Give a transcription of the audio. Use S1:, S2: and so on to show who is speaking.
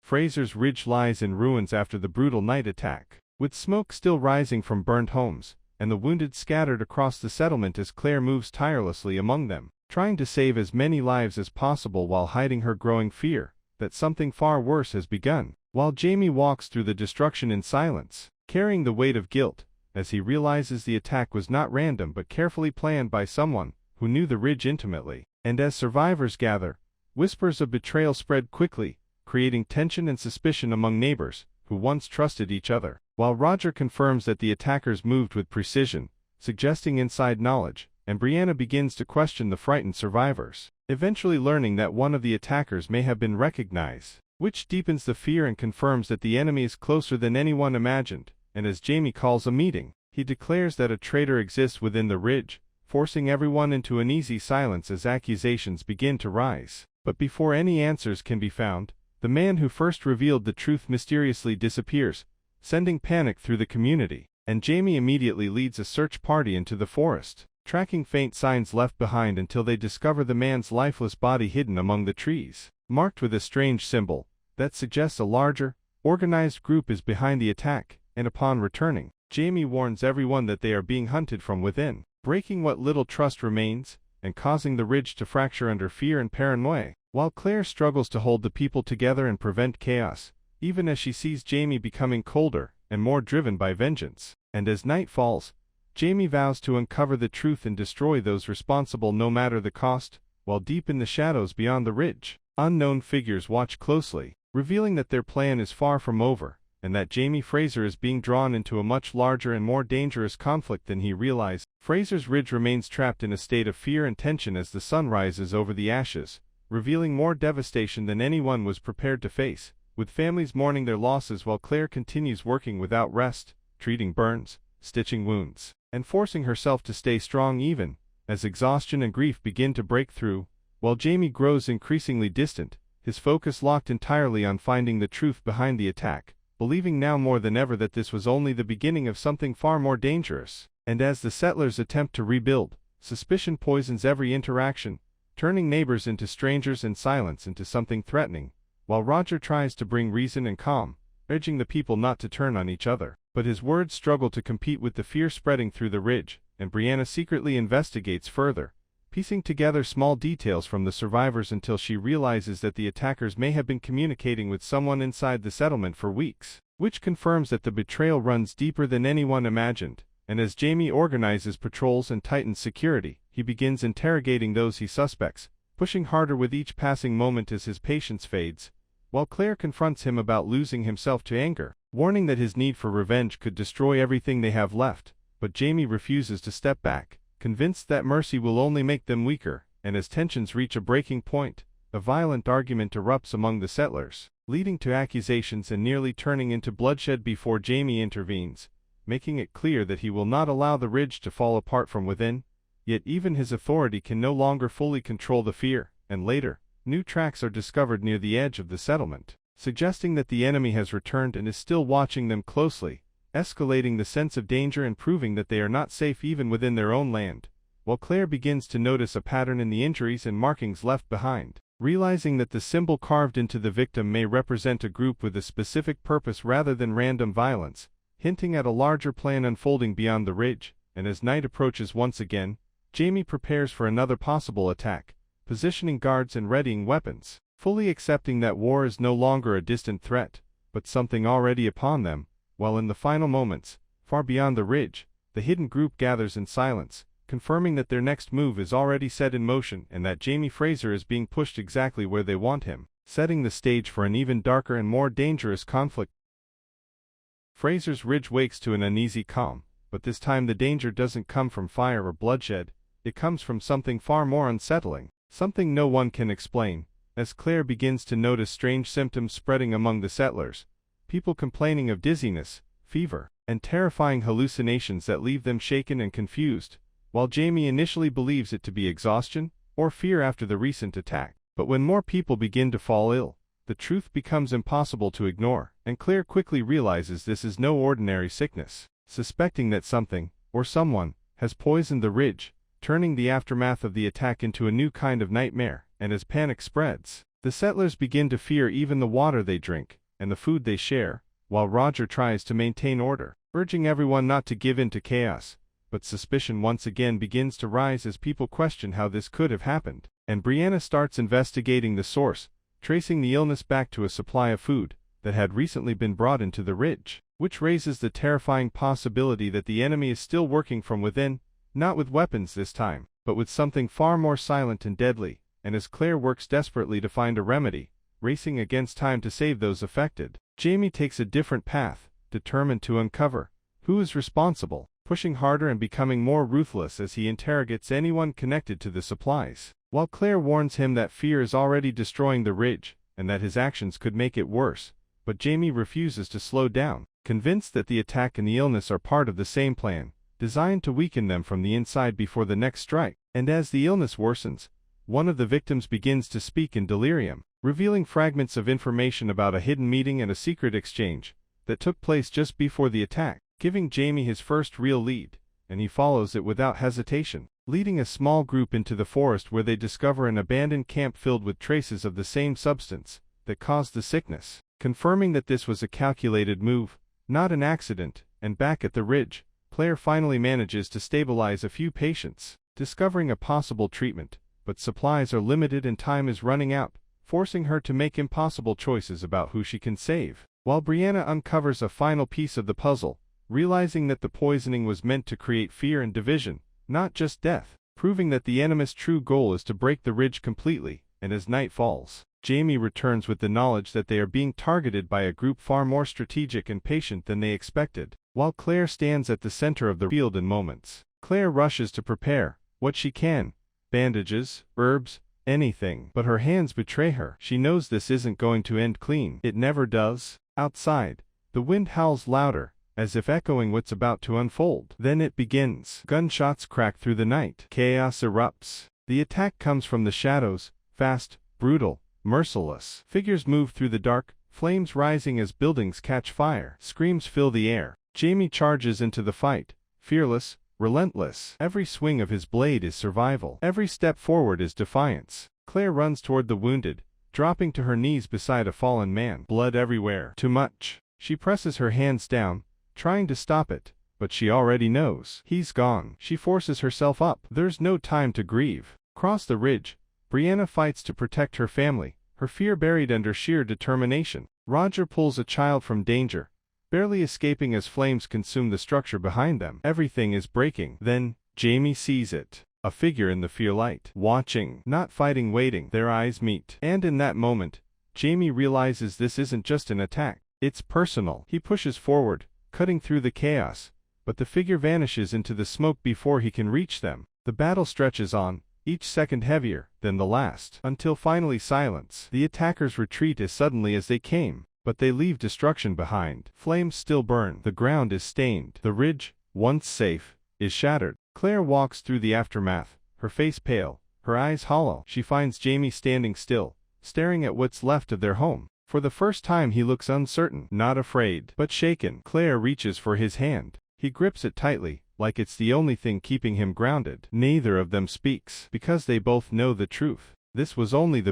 S1: Fraser's ridge lies in ruins after the brutal night attack, with smoke still rising from burned homes, and the wounded scattered across the settlement as Claire moves tirelessly among them, trying to save as many lives as possible while hiding her growing fear that something far worse has begun. While Jamie walks through the destruction in silence, carrying the weight of guilt, as he realizes the attack was not random but carefully planned by someone who knew the ridge intimately. And as survivors gather, whispers of betrayal spread quickly, creating tension and suspicion among neighbors who once trusted each other. While Roger confirms that the attackers moved with precision, suggesting inside knowledge, and Brianna begins to question the frightened survivors, eventually learning that one of the attackers may have been recognized, which deepens the fear and confirms that the enemy is closer than anyone imagined. And as Jamie calls a meeting, he declares that a traitor exists within the ridge, forcing everyone into an easy silence as accusations begin to rise. But before any answers can be found, the man who first revealed the truth mysteriously disappears, sending panic through the community, and Jamie immediately leads a search party into the forest, tracking faint signs left behind until they discover the man's lifeless body hidden among the trees, marked with a strange symbol that suggests a larger, organized group is behind the attack. And upon returning, Jamie warns everyone that they are being hunted from within, breaking what little trust remains, and causing the ridge to fracture under fear and paranoia. While Claire struggles to hold the people together and prevent chaos, even as she sees Jamie becoming colder and more driven by vengeance. And as night falls, Jamie vows to uncover the truth and destroy those responsible no matter the cost. While deep in the shadows beyond the ridge, unknown figures watch closely, revealing that their plan is far from over, and that Jamie Fraser is being drawn into a much larger and more dangerous conflict than he realized. Fraser's ridge remains trapped in a state of fear and tension as the sun rises over the ashes, revealing more devastation than anyone was prepared to face, with families mourning their losses while Claire continues working without rest, treating burns, stitching wounds, and forcing herself to stay strong even as exhaustion and grief begin to break through. While Jamie grows increasingly distant, his focus locked entirely on finding the truth behind the attack, believing now more than ever that this was only the beginning of something far more dangerous. And as the settlers attempt to rebuild, suspicion poisons every interaction, turning neighbors into strangers and silence into something threatening, while Roger tries to bring reason and calm, urging the people not to turn on each other. But his words struggle to compete with the fear spreading through the ridge, and Brianna secretly investigates further, piecing together small details from the survivors until she realizes that the attackers may have been communicating with someone inside the settlement for weeks, which confirms that the betrayal runs deeper than anyone imagined. And as Jamie organizes patrols and tightens security, he begins interrogating those he suspects, pushing harder with each passing moment as his patience fades, while Claire confronts him about losing himself to anger, warning that his need for revenge could destroy everything they have left. But Jamie refuses to step back, convinced that mercy will only make them weaker. And as tensions reach a breaking point, a violent argument erupts among the settlers, leading to accusations and nearly turning into bloodshed before Jamie intervenes, making it clear that he will not allow the ridge to fall apart from within. Yet even his authority can no longer fully control the fear, and later, new tracks are discovered near the edge of the settlement, suggesting that the enemy has returned and is still watching them closely, escalating the sense of danger and proving that they are not safe even within their own land. While Claire begins to notice a pattern in the injuries and markings left behind, realizing that the symbol carved into the victim may represent a group with a specific purpose rather than random violence, hinting at a larger plan unfolding beyond the ridge. And as night approaches once again, Jamie prepares for another possible attack, positioning guards and readying weapons, fully accepting that war is no longer a distant threat, but something already upon them. While in the final moments, far beyond the ridge, the hidden group gathers in silence, confirming that their next move is already set in motion and that Jamie Fraser is being pushed exactly where they want him, setting the stage for an even darker and more dangerous conflict. Fraser's ridge wakes to an uneasy calm, but this time the danger doesn't come from fire or bloodshed. It comes from something far more unsettling, something no one can explain. As Claire begins to notice strange symptoms spreading among the settlers, people complaining of dizziness, fever, and terrifying hallucinations that leave them shaken and confused, while Jamie initially believes it to be exhaustion or fear after the recent attack. But when more people begin to fall ill, the truth becomes impossible to ignore, and Claire quickly realizes this is no ordinary sickness, suspecting that something, or someone, has poisoned the ridge, turning the aftermath of the attack into a new kind of nightmare. And as panic spreads, The settlers begin to fear even the water they drink, and the food they share, while Roger tries to maintain order, urging everyone not to give in to chaos. But suspicion once again begins to rise as people question how this could have happened, and Brianna starts investigating the source, tracing the illness back to a supply of food that had recently been brought into the ridge, which raises the terrifying possibility that the enemy is still working from within, not with weapons this time, but with something far more silent and deadly. And as Claire works desperately to find a remedy, racing against time to save those affected, Jamie takes a different path, determined to uncover who is responsible, pushing harder and becoming more ruthless as he interrogates anyone connected to the supplies. While Claire warns him that fear is already destroying the ridge, and that his actions could make it worse, but Jamie refuses to slow down, convinced that the attack and the illness are part of the same plan, designed to weaken them from the inside before the next strike. And as the illness worsens, one of the victims begins to speak in delirium, revealing fragments of information about a hidden meeting and a secret exchange that took place just before the attack, giving Jamie his first real lead, and he follows it without hesitation, leading a small group into the forest where they discover an abandoned camp filled with traces of the same substance that caused the sickness, confirming that this was a calculated move, not an accident. And back at the ridge, Claire finally manages to stabilize a few patients, discovering a possible treatment, but supplies are limited and time is running out, forcing her to make impossible choices about who she can save. While Brianna uncovers a final piece of the puzzle, realizing that the poisoning was meant to create fear and division, not just death, proving that the enemy's true goal is to break the ridge completely. And as night falls, Jamie returns with the knowledge that they are being targeted by a group far more strategic and patient than they expected. While Claire stands at the center of the field in moments, Claire rushes to prepare what she can, bandages, herbs, anything, but her hands betray her. She knows this isn't going to end clean. It never does. Outside, the wind howls louder, as if echoing what's about to unfold. Then it begins. Gunshots crack through the night. Chaos erupts. The attack comes from the shadows, fast, brutal, merciless. Figures move through the dark, flames rising as buildings catch fire. Screams fill the air. Jamie charges into the fight, fearless, relentless. Every swing of his blade is survival. Every step forward is defiance. Claire runs toward the wounded, dropping to her knees beside a fallen man. Blood everywhere. Too much. She presses her hands down, trying to stop it, but she already knows. He's gone. She forces herself up. There's no time to grieve. Across the ridge, Brianna fights to protect her family, her fear buried under sheer determination. Roger pulls a child from danger, barely escaping as flames consume the structure behind them. Everything is breaking. Then, Jamie sees it. A figure in the fear light. Watching, not fighting, waiting. Their eyes meet. And in that moment, Jamie realizes this isn't just an attack. It's personal. He pushes forward, cutting through the chaos, but the figure vanishes into the smoke before he can reach them. The battle stretches on, each second heavier than the last, until finally silence. The attackers retreat as suddenly as they came, but they leave destruction behind. Flames still burn. The ground is stained. The ridge, once safe, is shattered. Claire walks through the aftermath, her face pale, her eyes hollow. She finds Jamie standing still, staring at what's left of their home. For the first time he looks uncertain, not afraid, but shaken. Claire reaches for his hand. He grips it tightly, like it's the only thing keeping him grounded. Neither of them speaks, because they both know the truth. This was only the